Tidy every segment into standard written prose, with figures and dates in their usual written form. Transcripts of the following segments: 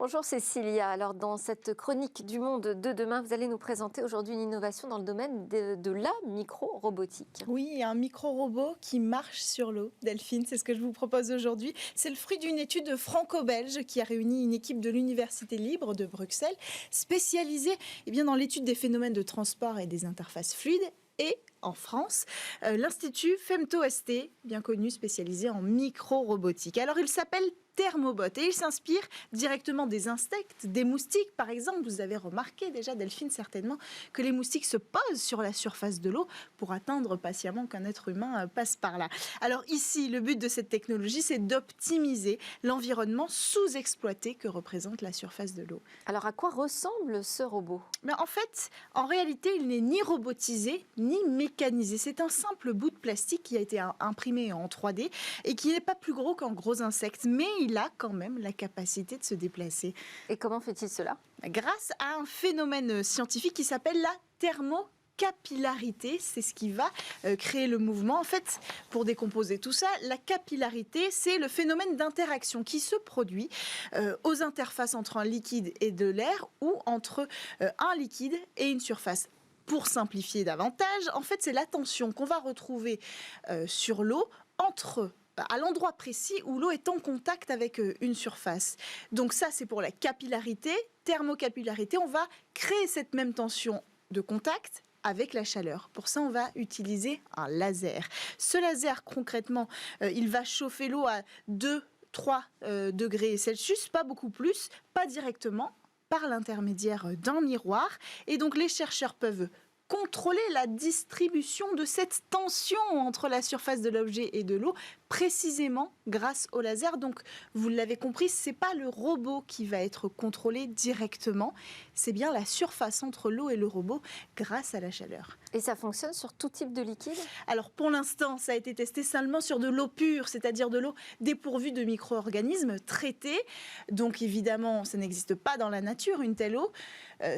Bonjour Cécilia. Alors dans cette chronique du monde de demain, vous allez nous présenter aujourd'hui une innovation dans le domaine de la micro-robotique. Oui, un micro-robot qui marche sur l'eau. Delphine, c'est ce que je vous propose aujourd'hui. C'est le fruit d'une étude franco-belge qui a réuni une équipe de l'Université libre de Bruxelles, spécialisée dans l'étude des phénomènes de transport et des interfaces fluides. Et en France, l'Institut FemtoST, bien connu, spécialisé en micro-robotique. Alors il s'appelle Thermobot et il s'inspire directement des insectes, des moustiques par exemple. Vous avez remarqué déjà, Delphine, certainement, que les moustiques se posent sur la surface de l'eau pour attendre patiemment qu'un être humain passe par là. Alors ici, le but de cette technologie, c'est d'optimiser l'environnement sous-exploité que représente la surface de l'eau. Alors à quoi ressemble ce robot ? Mais en fait, en réalité, il n'est ni robotisé ni mécanisé. C'est un simple bout de plastique qui a été imprimé en 3D et qui n'est pas plus gros qu'un gros insecte, mais il a quand même la capacité de se déplacer. Et comment fait-il cela ? Grâce à un phénomène scientifique qui s'appelle la thermocapillarité. C'est ce qui va créer le mouvement. En fait, pour décomposer tout ça, la capillarité, c'est le phénomène d'interaction qui se produit aux interfaces entre un liquide et de l'air ou entre un liquide et une surface. Pour simplifier davantage, en fait, c'est la tension qu'on va retrouver sur l'eau à l'endroit précis où l'eau est en contact avec une surface. Donc ça, c'est pour la capillarité, thermocapillarité. On va créer cette même tension de contact avec la chaleur. Pour ça, on va utiliser un laser. Ce laser, concrètement, il va chauffer l'eau à 2-3 degrés Celsius, pas beaucoup plus, pas directement, par l'intermédiaire d'un miroir. Et donc, les chercheurs peuvent contrôler la distribution de cette tension entre la surface de l'objet et de l'eau, précisément grâce au laser. Donc, vous l'avez compris, ce n'est pas le robot qui va être contrôlé directement, c'est bien la surface entre l'eau et le robot grâce à la chaleur. Et ça fonctionne sur tout type de liquide ? Alors, pour l'instant, ça a été testé seulement sur de l'eau pure, c'est-à-dire de l'eau dépourvue de micro-organismes traités. Donc, évidemment, ça n'existe pas dans la nature, une telle eau.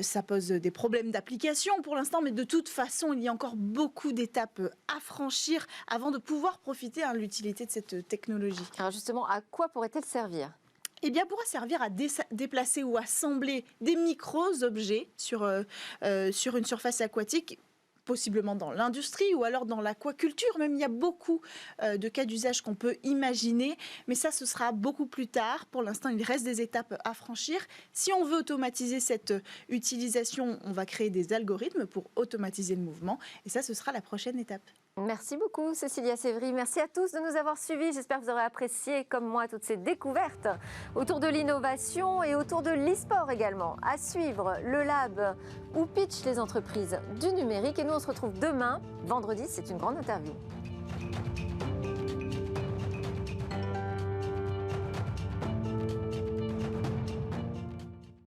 Ça pose des problèmes d'application pour l'instant, mais de toute façon, il y a encore beaucoup d'étapes à franchir avant de pouvoir profiter de l'utilité de cette technologie. Alors justement, à quoi pourrait-elle servir ? Eh bien, pourra servir à déplacer ou assembler des micro-objets sur une surface aquatique, possiblement dans l'industrie ou alors dans l'aquaculture. Même, il y a beaucoup de cas d'usage qu'on peut imaginer, mais ça, ce sera beaucoup plus tard. Pour l'instant, il reste des étapes à franchir. Si on veut automatiser cette utilisation, on va créer des algorithmes pour automatiser le mouvement, et ça, ce sera la prochaine étape. Merci beaucoup Cécilia Sévry, merci à tous de nous avoir suivis. J'espère que vous aurez apprécié comme moi toutes ces découvertes autour de l'innovation et autour de l'e-sport également. À suivre le lab où pitch les entreprises du numérique et nous on se retrouve demain, vendredi, c'est une grande interview.